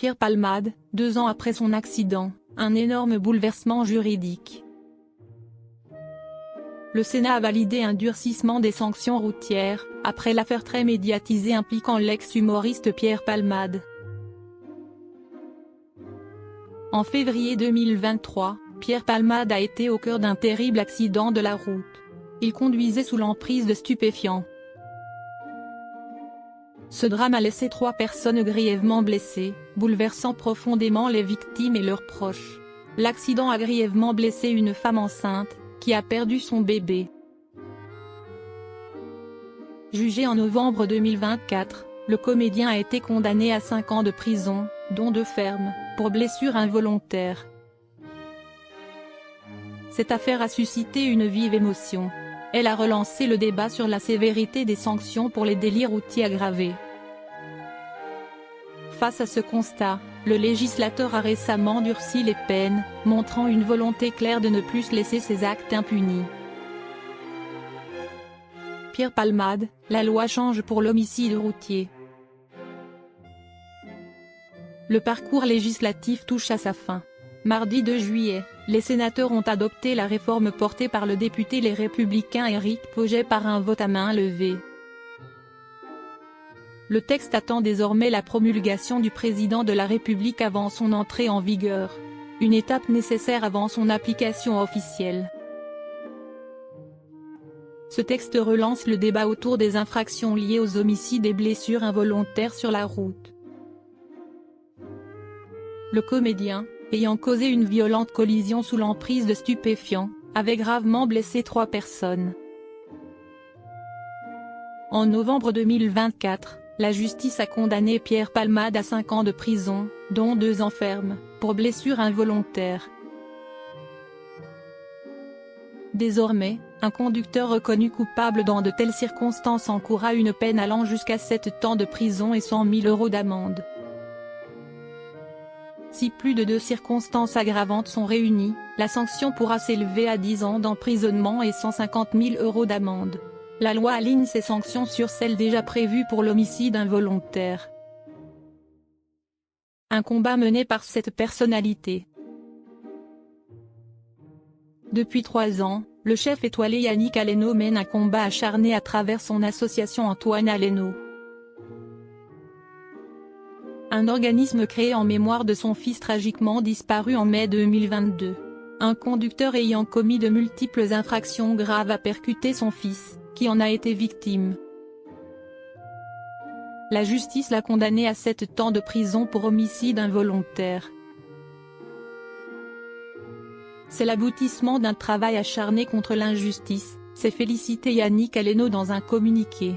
Pierre Palmade, 2 ans après son accident, un énorme bouleversement juridique. Le Sénat a validé un durcissement des sanctions routières, après l'affaire très médiatisée impliquant l'ex-humoriste Pierre Palmade. En février 2023, Pierre Palmade a été au cœur d'un terrible accident de la route. Il conduisait sous l'emprise de stupéfiants. Ce drame a laissé 3 personnes grièvement blessées, bouleversant profondément les victimes et leurs proches. L'accident a grièvement blessé une femme enceinte, qui a perdu son bébé. Jugé en novembre 2024, le comédien a été condamné à 5 ans de prison, dont 2 fermes, pour blessure involontaire. Cette affaire a suscité une vive émotion. Elle a relancé le débat sur la sévérité des sanctions pour les délits routiers aggravés. Face à ce constat, le législateur a récemment durci les peines, montrant une volonté claire de ne plus laisser ces actes impunis. Pierre Palmade, la loi change pour l'homicide routier. Le parcours législatif touche à sa fin. Mardi 2 juillet, les sénateurs ont adopté la réforme portée par le député Les Républicains Éric Pauget par un vote à main levée. Le texte attend désormais la promulgation du président de la République avant son entrée en vigueur. Une étape nécessaire avant son application officielle. Ce texte relance le débat autour des infractions liées aux homicides et blessures involontaires sur la route. Le comédien, ayant causé une violente collision sous l'emprise de stupéfiants, avait gravement blessé 3 personnes. En novembre 2024, la justice a condamné Pierre Palmade à 5 ans de prison, dont 2 ans ferme, pour blessure involontaire. Désormais, un conducteur reconnu coupable dans de telles circonstances encourra une peine allant jusqu'à 7 ans de prison et 100 000 € d'amende. Si plus de 2 circonstances aggravantes sont réunies, la sanction pourra s'élever à 10 ans d'emprisonnement et 150 000 € d'amende. La loi aligne ces sanctions sur celles déjà prévues pour l'homicide involontaire. Un combat mené par cette personnalité. Depuis 3 ans, le chef étoilé Yannick Aleno mène un combat acharné à travers son association Antoine Aleno. Un organisme créé en mémoire de son fils tragiquement disparu en mai 2022. Un conducteur ayant commis de multiples infractions graves a percuté son fils, qui en a été victime. La justice l'a condamné à 7 ans de prison pour homicide involontaire. C'est l'aboutissement d'un travail acharné contre l'injustice, s'est félicité Yannick Aleno dans un communiqué.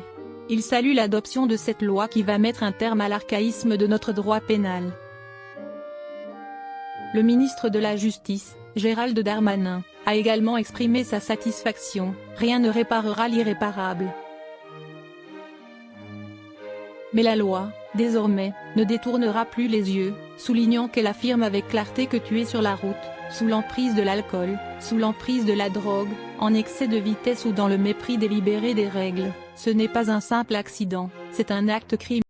Il salue l'adoption de cette loi qui va mettre un terme à l'archaïsme de notre droit pénal. Le ministre de la Justice, Gérald Darmanin, a également exprimé sa satisfaction. Rien ne réparera l'irréparable. Mais la loi, désormais, ne détournera plus les yeux, soulignant qu'elle affirme avec clarté que tu es sur la route, sous l'emprise de l'alcool, sous l'emprise de la drogue, en excès de vitesse ou dans le mépris délibéré des règles. Ce n'est pas un simple accident, c'est un acte criminel.